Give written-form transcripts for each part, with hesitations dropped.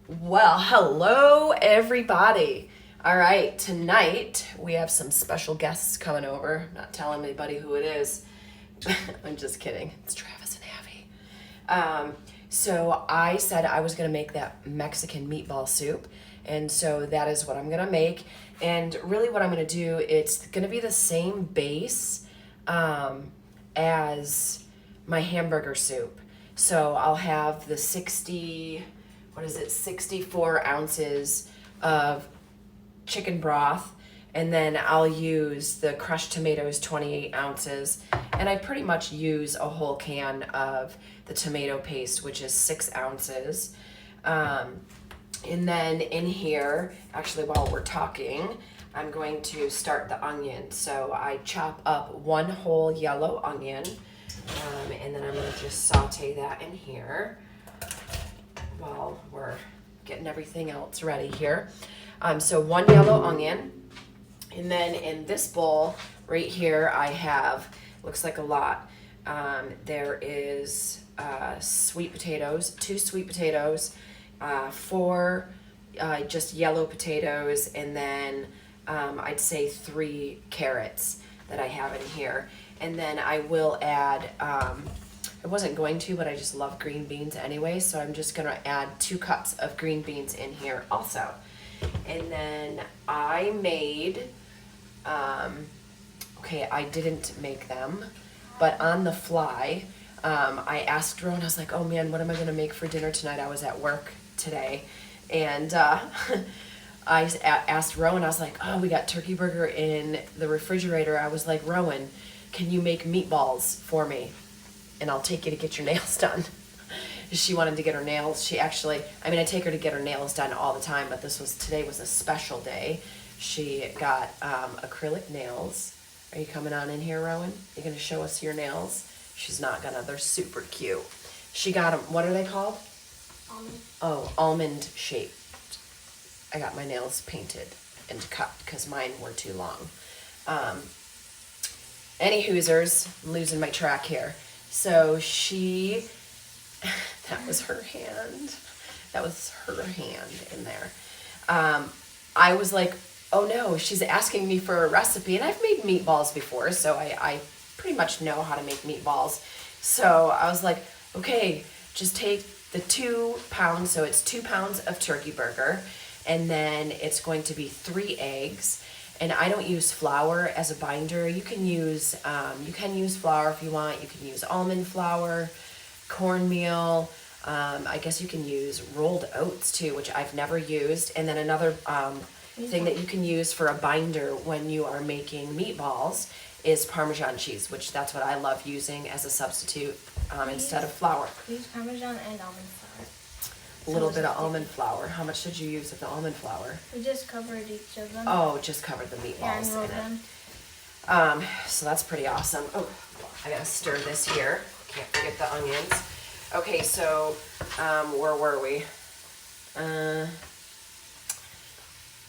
Well, hello everybody. All right, tonight we have some special guests coming over. Not telling anybody who it is. I'm just kidding. It's Travis and Abby. So I said I was gonna make that Mexican meatball soup, and so that is what I'm gonna make. And really, what I'm gonna do, it's gonna be the same base as my hamburger soup. So I'll have the 64 ounces of chicken broth, and then I'll use the crushed tomatoes, 28 ounces, and I pretty much use a whole can of the tomato paste, which is 6 ounces. And then in here, actually while we're talking, I'm going to start the onion. So I chop up one whole yellow onion, and then I'm gonna just saute that in here while we're getting everything else ready here. So one yellow onion, and then in this bowl right here I have, looks like a lot, there is sweet potatoes, 2 sweet potatoes, 4 just yellow potatoes, and then I'd say 3 carrots that I have in here. And then I will add, I wasn't going to, but I just love green beans anyway, so I'm just gonna add 2 cups of green beans in here also. And then I made, okay, I didn't make them, but on the fly, I asked Rowan, I was like, oh man, what am I gonna make for dinner tonight? I was at work today, and I asked Rowan, I was like, oh, we got turkey burger in the refrigerator. I was like, Rowan, can you make meatballs for me? And I'll take you to get your nails done. She wanted to get her nails. She actually, I take her to get her nails done all the time, but today was a special day. She got acrylic nails. Are you coming on in here, Rowan? You gonna show us your nails? She's not gonna, they're super cute. She got them, what are they called? Almond. Oh, almond shaped. I got my nails painted and cut because mine were too long. Any hoosers, I'm losing my track here. So she, that was her hand. That was her hand in there. I was like, oh no, she's asking me for a recipe. And I've made meatballs before, so I pretty much know how to make meatballs. So I was like, okay, just take the 2 pounds, so it's 2 pounds of turkey burger, and then it's going to be 3 eggs. And I don't use flour as a binder. You can use flour if you want. You can use almond flour, cornmeal. I guess you can use rolled oats too, which I've never used. And then another thing that you can use for a binder when you are making meatballs is Parmesan cheese, which that's what I love using as a substitute instead of flour. Use Parmesan and almond flour. A little bit of almond flour. How much did you use of the almond flour? We just covered each of them. Oh, just covered the Yeah, and meatballs rolled in them. it. So that's pretty awesome. Oh, I gotta stir this here. Can't forget the onions. Okay, so where were we?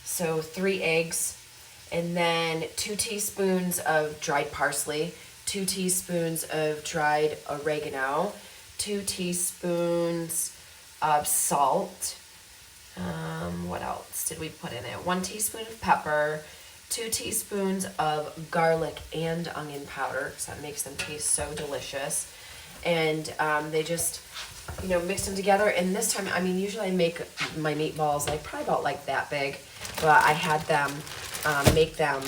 So 3 eggs, and then 2 teaspoons of dried parsley, 2 teaspoons of dried oregano, 2 teaspoons of salt. What else did we put in it? 1 teaspoon of pepper, 2 teaspoons of garlic and onion powder, because that makes them taste so delicious. And they just, mixed them together. And this time, usually I make my meatballs probably about that big, but I had them make them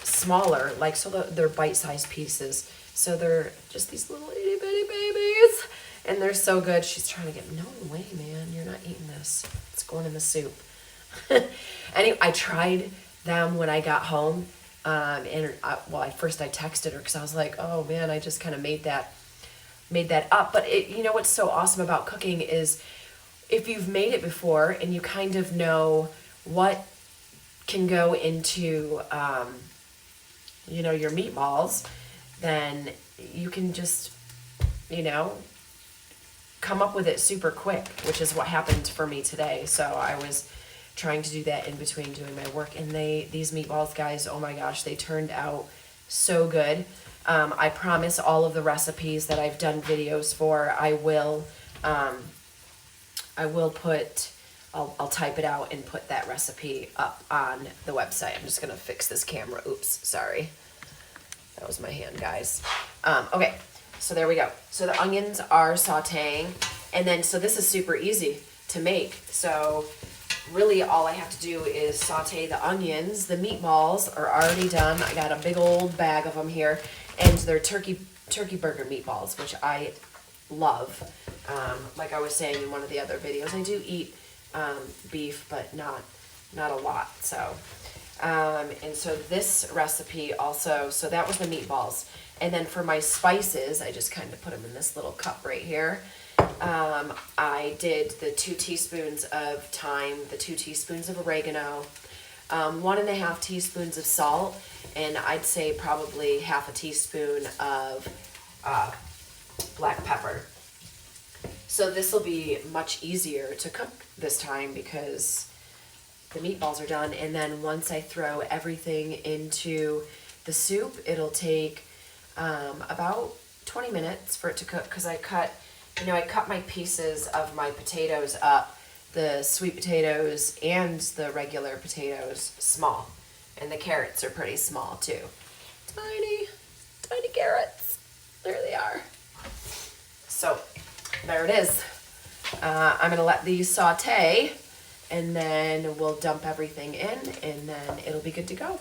smaller, so they're bite-sized pieces. So they're just these little itty bitty babies. And they're so good. She's trying to get, no way, man, you're not eating this. It's going in the soup. Anyway, I tried them when I got home. I texted her because I was like, oh man, I just kind of made that up. But what's so awesome about cooking is if you've made it before and you kind of know what can go into, your meatballs, then you can just, come up with it super quick, which is what happened for me today. So I was trying to do that in between doing my work, and these meatballs, guys, oh my gosh, they turned out so good. I promise all of the recipes that I've done videos for, I will put I'll type it out and put that recipe up on the website. I'm just gonna fix this camera. Oops, sorry. That was my hand, guys. Okay, so there we go. So the onions are sauteing, and then, so this is super easy to make. So really all I have to do is saute the onions. The meatballs are already done. I got a big old bag of them here, and they're turkey burger meatballs, which I love. Like I was saying in one of the other videos, I do eat beef, but not a lot. So, and so this recipe also, so that was the meatballs. And then for my spices, I just kind of put them in this little cup right here. I did the 2 teaspoons of thyme, the 2 teaspoons of oregano, 1.5 teaspoons of salt, and I'd say probably half a teaspoon of black pepper. So this will be much easier to cook this time because the meatballs are done. And then once I throw everything into the soup, it'll take about 20 minutes for it to cook, because I cut my pieces of my potatoes up, the sweet potatoes and the regular potatoes, small. And the carrots are pretty small too. Tiny carrots. There they are. So there it is. I'm gonna let these saute, and then we'll dump everything in, and then it'll be good to go.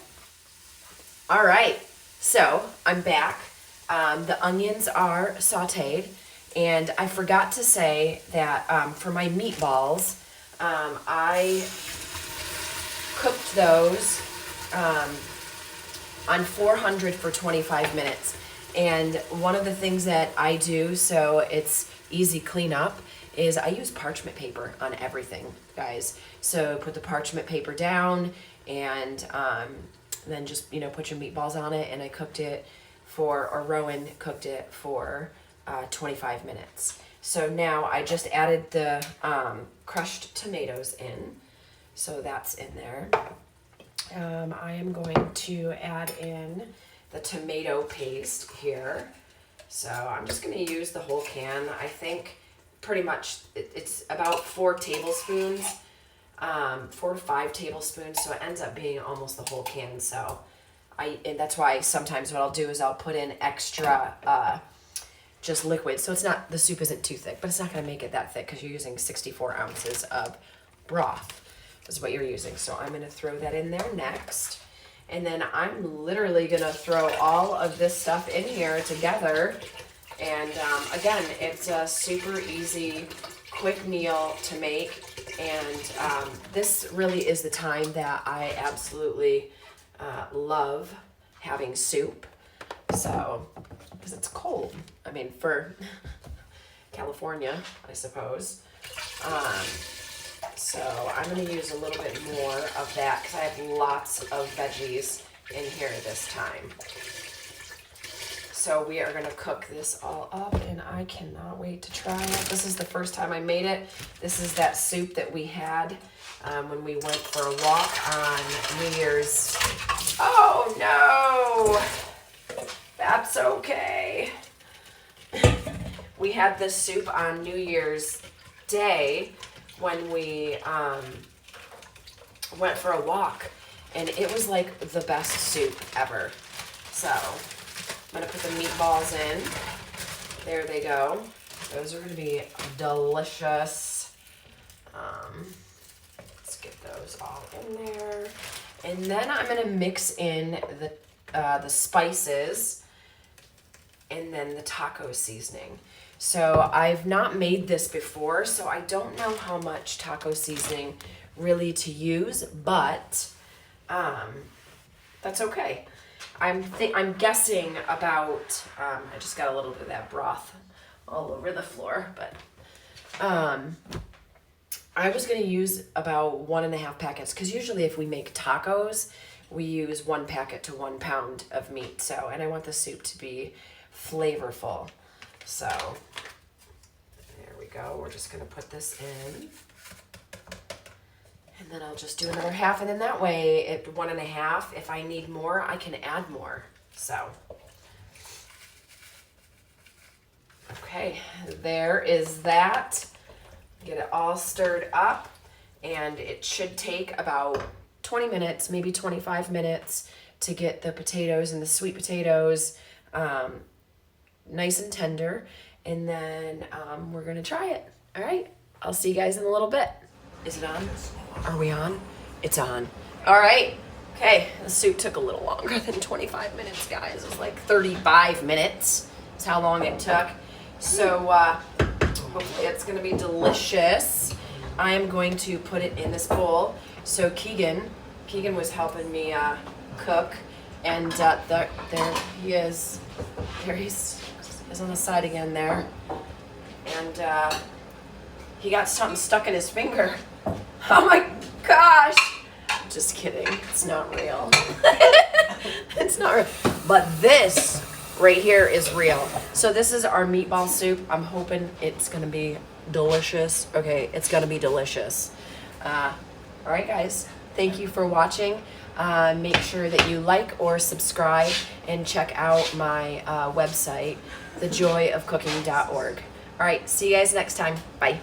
All right, so I'm back. The onions are sauteed, and I forgot to say that for my meatballs, I cooked those on 400 for 25 minutes. And one of the things that I do, so it's easy cleanup, is I use parchment paper on everything, guys. So put the parchment paper down, and then just, put your meatballs on it. And I cooked it or Rowan cooked it for 25 minutes. So now I just added the crushed tomatoes in. So that's in there. I am going to add in the tomato paste here. So I'm just going to use the whole can. I think pretty much it's about 4 tablespoons, 4 to 5 tablespoons. So it ends up being almost the whole can. So and that's why sometimes what I'll do is I'll put in extra just liquid. So it's not, the soup isn't too thick, but it's not going to make it that thick because you're using 64 ounces of broth is what you're using. So I'm going to throw that in there next. And then I'm literally going to throw all of this stuff in here together. And again, it's a super easy, quick meal to make. And this really is the time that I absolutely love having soup. So, because it's cold. I mean, for California, I suppose. So I'm going to use a little bit more of that because I have lots of veggies in here this time. So we are going to cook this all up, and I cannot wait to try it. This is the first time I made it. This is that soup that we had when we went for a walk on New Year's. Oh no, that's okay. We had this soup on New Year's Day when we went for a walk, and it was like the best soup ever. So I'm gonna put the meatballs in. There they go. Those are gonna be delicious. Let's get those all in there. And then I'm gonna mix in the spices and then the taco seasoning. So I've not made this before, so I don't know how much taco seasoning really to use, but that's okay. I'm guessing about, I just got a little bit of that broth all over the floor, but I was going to use about 1.5 packets, because usually if we make tacos, we use 1 packet to 1 pound of meat. So, and I want the soup to be flavorful. So there we go. We're just going to put this in. And then I'll just do another half, and then that way, at 1.5, if I need more, I can add more. So, okay, there is that. Get it all stirred up. and it should take about 20 minutes, maybe 25 minutes to get the potatoes and the sweet potatoes nice and tender. And then we're gonna try it. All right, I'll see you guys in a little bit. Is it on? Are we on? It's on. All right. Okay, the soup took a little longer than 25 minutes, guys. It was like 35 minutes is how long it took. So hopefully it's gonna be delicious. I am going to put it in this bowl. So Keegan was helping me cook, and there he is. There he's on the side again there, and he got something stuck in his finger. Oh my gosh! Just kidding. It's not real. It's not real. But this right here is real. So this is our meatball soup. I'm hoping it's gonna be delicious. Okay, it's gonna be delicious. All right, guys. Thank you for watching. Make sure that you like or subscribe and check out my website, thejoyofcooking.org. All right, see you guys next time. Bye.